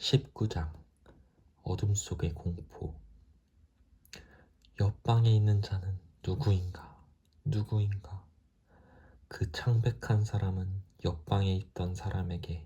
19장 어둠 속의 공포. 옆방에 있는 자는 누구인가? 누구인가? 그 창백한 사람은 옆방에 있던 사람에게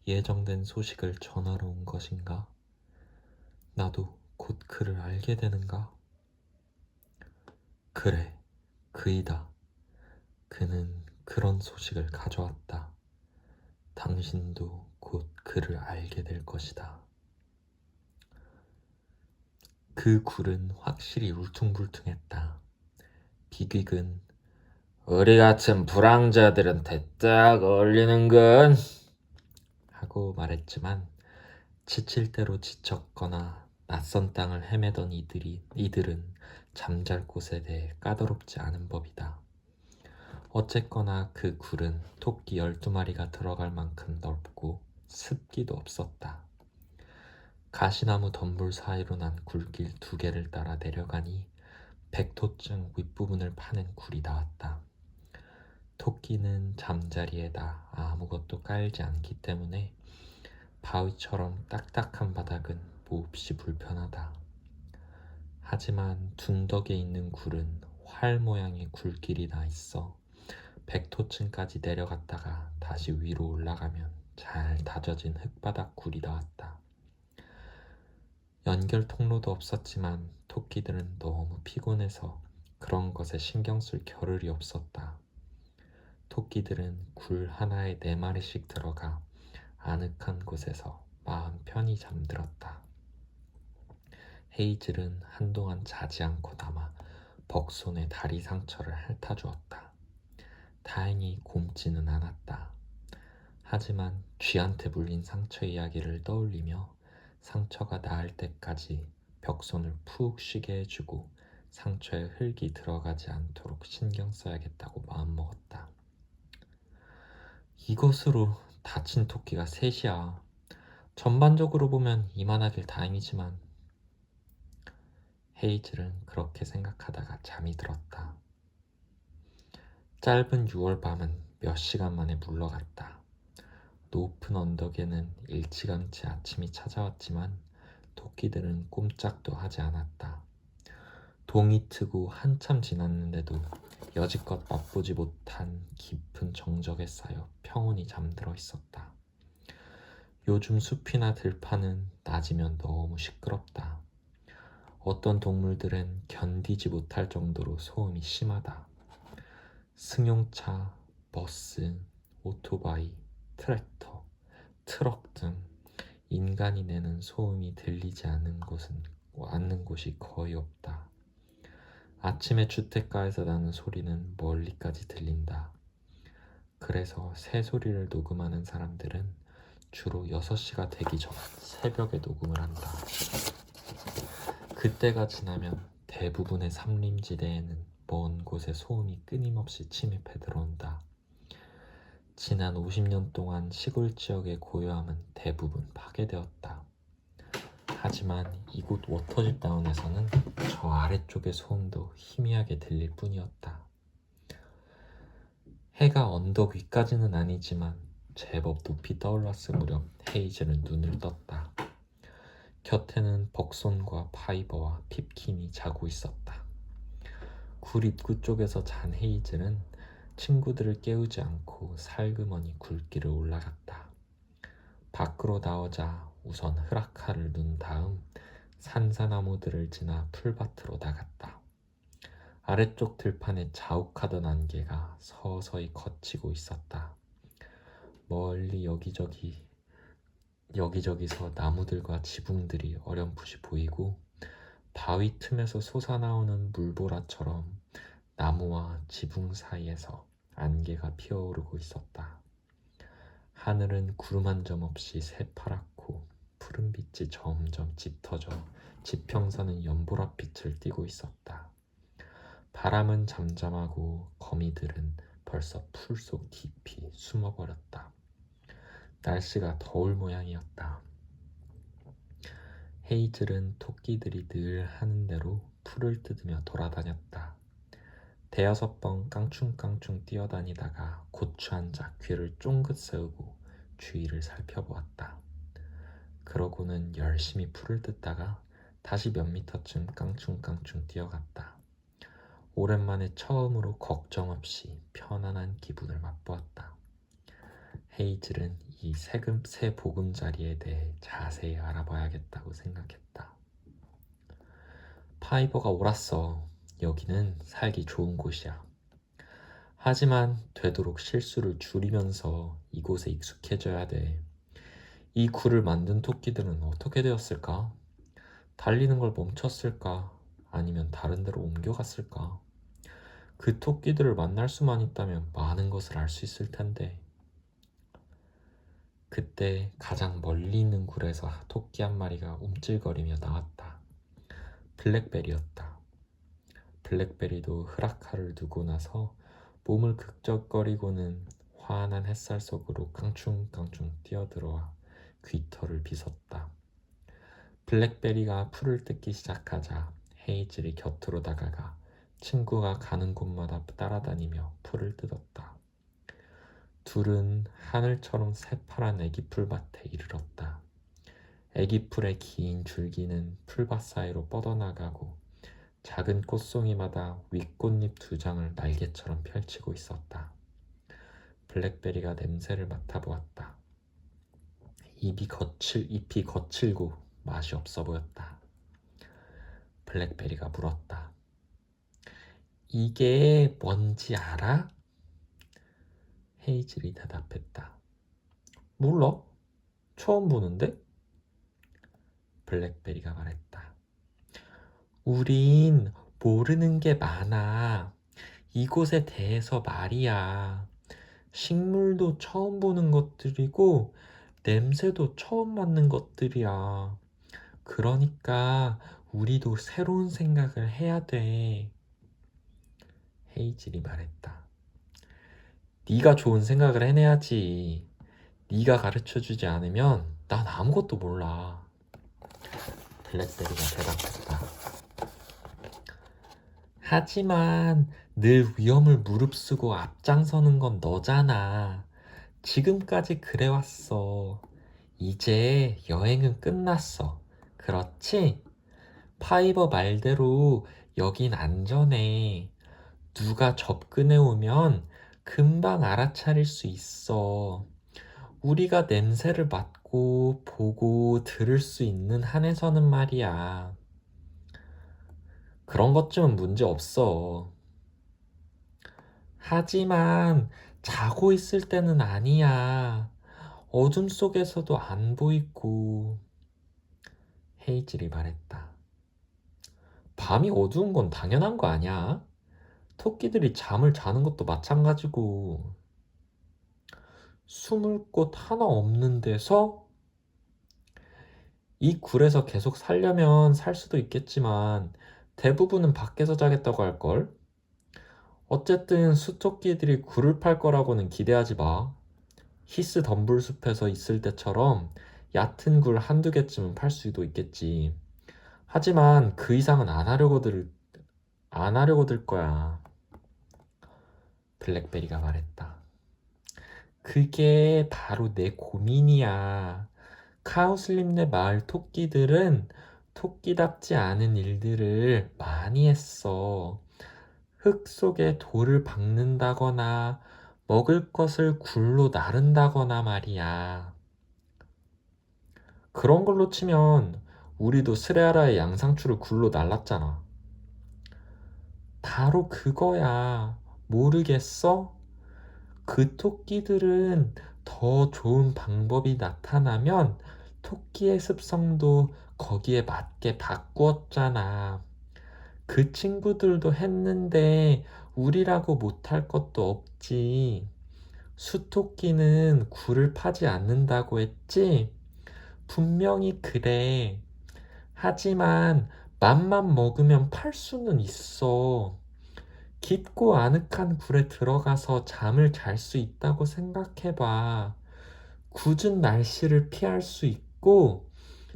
예정된 소식을 전하러 온 것인가? 나도 곧 그를 알게 되는가? 그래, 그이다. 그는 그런 소식을 가져왔다. 당신도 곧 그를 알게 될 것이다. 그 굴은 확실히 울퉁불퉁했다. 비극은 우리 같은 불황자들한테 딱 어울리는군 하고 말했지만 지칠 대로 지쳤거나 낯선 땅을 헤매던 이들은 잠잘 곳에 대해 까다롭지 않은 법이다. 어쨌거나 그 굴은 토끼 12마리가 들어갈 만큼 넓고 습기도 없었다. 가시나무 덤불 사이로 난 굴길 2개를 따라 내려가니 백토증 윗부분을 파는 굴이 나왔다. 토끼는 잠자리에다 아무것도 깔지 않기 때문에 바위처럼 딱딱한 바닥은 몹시 불편하다. 하지만 둔덕에 있는 굴은 활 모양의 굴길이 나 있어 백토층까지 내려갔다가 다시 위로 올라가면 잘 다져진 흙바닥 굴이 나왔다. 연결 통로도 없었지만 토끼들은 너무 피곤해서 그런 것에 신경 쓸 겨를이 없었다. 토끼들은 굴 하나에 4마리씩 들어가 아늑한 곳에서 마음 편히 잠들었다. 헤이즐은 한동안 자지 않고 남아 벅손의 다리 상처를 핥아주었다. 다행히 곪지는 않았다. 하지만 쥐한테 물린 상처 이야기를 떠올리며 상처가 나을 때까지 벽손을 푹 쉬게 해주고 상처에 흙이 들어가지 않도록 신경 써야겠다고 마음먹었다. 이것으로 다친 토끼가 셋이야. 전반적으로 보면 이만하길 다행이지만 헤이즐은 그렇게 생각하다가 잠이 들었다. 짧은 6월 밤은 몇 시간 만에 물러갔다. 높은 언덕에는 일찌감치 아침이 찾아왔지만 토끼들은 꼼짝도 하지 않았다. 동이 트고 한참 지났는데도 여지껏 맛보지 못한 깊은 정적에 쌓여 평온히 잠들어 있었다. 요즘 숲이나 들판은 낮이면 너무 시끄럽다. 어떤 동물들은 견디지 못할 정도로 소음이 심하다. 승용차, 버스, 오토바이, 트랙터, 트럭 등 인간이 내는 소음이 들리지 않는 곳이 거의 없다. 아침에 주택가에서 나는 소리는 멀리까지 들린다. 그래서 새소리를 녹음하는 사람들은 주로 6시가 되기 전 새벽에 녹음을 한다. 그때가 지나면 대부분의 산림지대에는 먼 곳에 소음이 끊임없이 침입해 들어온다. 지난 50년 동안 시골 지역의 고요함은 대부분 파괴되었다. 하지만 이곳 워터집다운에서는 저 아래쪽의 소음도 희미하게 들릴 뿐이었다. 해가 언덕 위까지는 아니지만 제법 높이 떠올랐을 무렵 헤이즐은 눈을 떴다. 곁에는 벅손과 파이버와 핍킨이 자고 있었다. 굴 입구 쪽에서 잔 헤이즐은 친구들을 깨우지 않고 살그머니 굴길을 올라갔다. 밖으로 나오자 우선 흐라카를 눈 다음 산사나무들을 지나 풀밭으로 나갔다. 아래쪽 들판에 자욱하던 안개가 서서히 걷히고 있었다. 멀리 여기저기서 나무들과 지붕들이 어렴풋이 보이고 바위 틈에서 솟아나오는 물보라처럼 나무와 지붕 사이에서 안개가 피어오르고 있었다. 하늘은 구름 한 점 없이 새파랗고 푸른 빛이 점점 짙어져 지평선은 연보라빛을 띠고 있었다. 바람은 잠잠하고 거미들은 벌써 풀 속 깊이 숨어버렸다. 날씨가 더울 모양이었다. 헤이즐은 토끼들이 늘 하는 대로 풀을 뜯으며 돌아다녔다. 5번 깡충깡충 뛰어다니다가 고추 앉아 귀를 쫑긋 세우고 주위를 살펴보았다. 그러고는 열심히 풀을 뜯다가 다시 몇 미터쯤 깡충깡충 뛰어갔다. 오랜만에 처음으로 걱정 없이 편안한 기분을 맛보았다. 헤이즐은 이 새 보금자리에 대해 자세히 알아봐야겠다고 생각했다. 파이버가 옳았어. 여기는 살기 좋은 곳이야. 하지만 되도록 실수를 줄이면서 이곳에 익숙해져야 돼. 이 굴을 만든 토끼들은 어떻게 되었을까? 달리는 걸 멈췄을까? 아니면 다른 데로 옮겨갔을까? 그 토끼들을 만날 수만 있다면 많은 것을 알 수 있을 텐데. 그때 가장 멀리 있는 굴에서 토끼 한 마리가 움찔거리며 나왔다. 블랙베리였다. 블랙베리도 흐라카를 두고 나서 몸을 극적거리고는 환한 햇살 속으로 깡충깡충 뛰어들어와 귀털을 빗었다. 블랙베리가 풀을 뜯기 시작하자 헤이즐이 곁으로 다가가 친구가 가는 곳마다 따라다니며 풀을 뜯었다. 둘은 하늘처럼 새파란 애기풀밭에 이르렀다. 애기풀의 긴 줄기는 풀밭 사이로 뻗어나가고 작은 꽃송이마다 윗꽃잎 2장을 날개처럼 펼치고 있었다. 블랙베리가 냄새를 맡아보았다. 잎이 거칠고 맛이 없어 보였다. 블랙베리가 물었다. 이게 뭔지 알아? 헤이즐이 대답했다. 몰라. 처음 보는데? 블랙베리가 말했다. 우린 모르는 게 많아. 이곳에 대해서 말이야. 식물도 처음 보는 것들이고 냄새도 처음 맡는 것들이야. 그러니까 우리도 새로운 생각을 해야 돼. 헤이즐이 말했다. 네가 좋은 생각을 해내야지. 네가 가르쳐주지 않으면 난 아무것도 몰라. 블랙베리가 대답했다. 하지만 늘 위험을 무릅쓰고 앞장서는 건 너잖아. 지금까지 그래왔어. 이제 여행은 끝났어. 그렇지? 파이버 말대로 여긴 안전해. 누가 접근해 오면 금방 알아차릴 수 있어. 우리가 냄새를 맡고 보고 들을 수 있는 한에서는 말이야. 그런 것쯤은 문제 없어. 하지만 자고 있을 때는 아니야. 어둠 속에서도 안 보이고. 헤이즐이 말했다. 밤이 어두운 건 당연한 거 아니야? 토끼들이 잠을 자는 것도 마찬가지고. 숨을 곳 하나 없는 데서 이 굴에서 계속 살려면 살 수도 있겠지만 대부분은 밖에서 자겠다고 할걸? 어쨌든 수토끼들이 굴을 팔 거라고는 기대하지 마. 히스 덤불 숲에서 있을 때처럼 얕은 굴 한두 개쯤은 팔 수도 있겠지. 하지만 그 이상은 안 하려고 들 거야. 블랙베리가 말했다. 그게 바로 내 고민이야. 카우슬립네 마을 토끼들은 토끼답지 않은 일들을 많이 했어. 흙 속에 돌을 박는다거나 먹을 것을 굴로 나른다거나 말이야. 그런 걸로 치면 우리도 스레아라의 양상추를 굴로 날랐잖아. 바로 그거야. 모르겠어? 그 토끼들은 더 좋은 방법이 나타나면 토끼의 습성도 거기에 맞게 바꾸었잖아. 그 친구들도 했는데 우리라고 못할 것도 없지. 수토끼는 굴을 파지 않는다고 했지? 분명히 그래. 하지만 맘만 먹으면 팔 수는 있어. 깊고 아늑한 굴에 들어가서 잠을 잘 수 있다고 생각해봐. 굳은 날씨를 피할 수 있고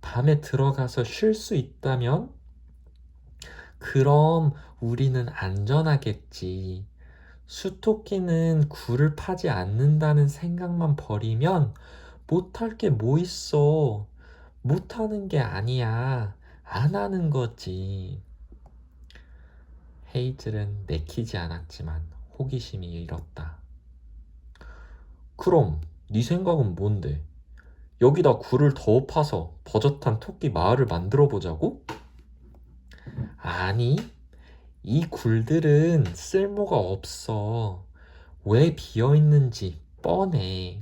밤에 들어가서 쉴 수 있다면 그럼 우리는 안전하겠지. 수토끼는 굴을 파지 않는다는 생각만 버리면 못할 게 뭐 있어. 못하는 게 아니야. 안 하는 거지. 헤이즐은 내키지 않았지만 호기심이 일었다. 그럼 네 생각은 뭔데? 여기다 굴을 더 파서 버젓한 토끼 마을을 만들어 보자고? 아니, 이 굴들은 쓸모가 없어. 왜 비어 있는지 뻔해.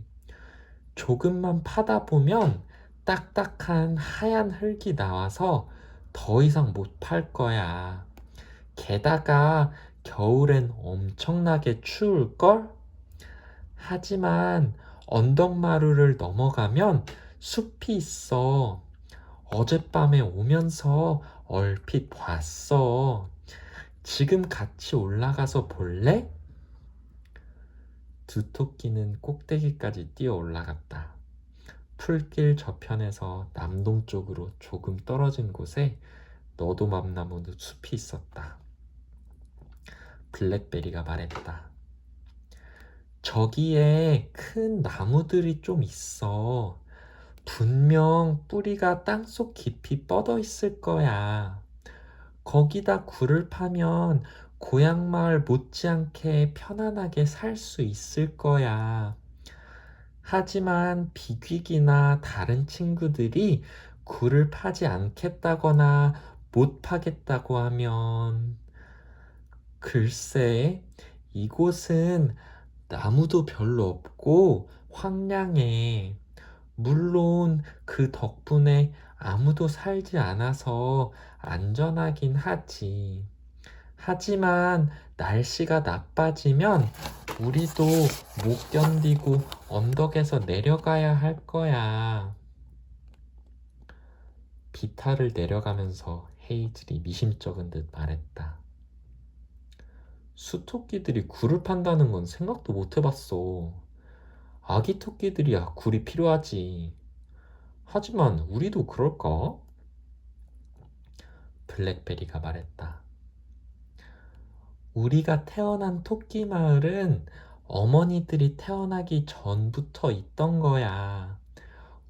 조금만 파다 보면 딱딱한 하얀 흙이 나와서 더 이상 못 팔 거야. 게다가 겨울엔 엄청나게 추울걸? 하지만 언덕마루를 넘어가면 숲이 있어. 어젯밤에 오면서 얼핏 봤어. 지금 같이 올라가서 볼래? 두 토끼는 꼭대기까지 뛰어 올라갔다. 풀길 저편에서 남동쪽으로 조금 떨어진 곳에 너도맘나무 숲이 있었다. 블랙베리가 말했다. 저기에 큰 나무들이 좀 있어. 분명 뿌리가 땅속 깊이 뻗어 있을 거야. 거기다 굴을 파면 고향 마을 못지않게 편안하게 살 수 있을 거야. 하지만 비귀기나 다른 친구들이 굴을 파지 않겠다거나 못 파겠다고 하면 글쎄, 이곳은 나무도 별로 없고 황량해. 물론 그 덕분에 아무도 살지 않아서 안전하긴 하지. 하지만 날씨가 나빠지면 우리도 못 견디고 언덕에서 내려가야 할 거야. 비탈을 내려가면서 헤이즐이 미심쩍은 듯 말했다. 수토끼들이 굴을 판다는 건 생각도 못 해봤어. 아기 토끼들이야 굴이 필요하지. 하지만 우리도 그럴까? 블랙베리가 말했다. 우리가 태어난 토끼 마을은 어머니들이 태어나기 전부터 있던 거야.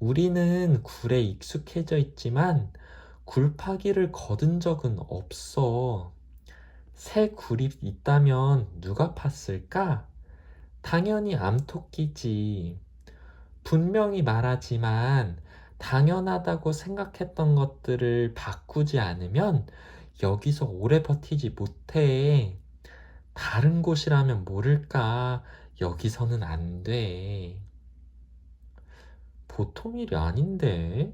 우리는 굴에 익숙해져 있지만 굴파기를 거둔 적은 없어. 새 굴이 있다면 누가 팠을까? 당연히 암토끼지. 분명히 말하지만 당연하다고 생각했던 것들을 바꾸지 않으면 여기서 오래 버티지 못해. 다른 곳이라면 모를까. 여기서는 안 돼. 보통 일이 아닌데.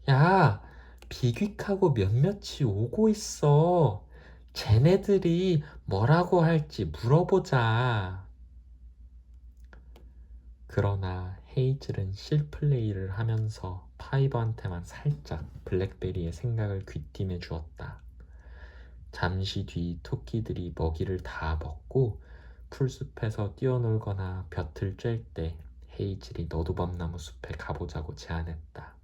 야, 비귀하고 몇몇이 오고 있어. 쟤네들이 뭐라고 할지 물어보자. 그러나 헤이즐은 실플레이를 하면서 파이버한테만 살짝 블랙베리의 생각을 귀띔해 주었다. 잠시 뒤 토끼들이 먹이를 다 먹고 풀숲에서 뛰어놀거나 벼틀 쬐을 때 헤이즐이 너도밤나무 숲에 가보자고 제안했다.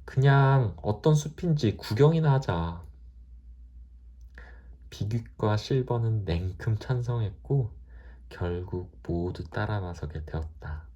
그냥 어떤 숲인지 구경이나 하자. 비귀과 실버는 냉큼 찬성했고 결국 모두 따라 나서게 되었다.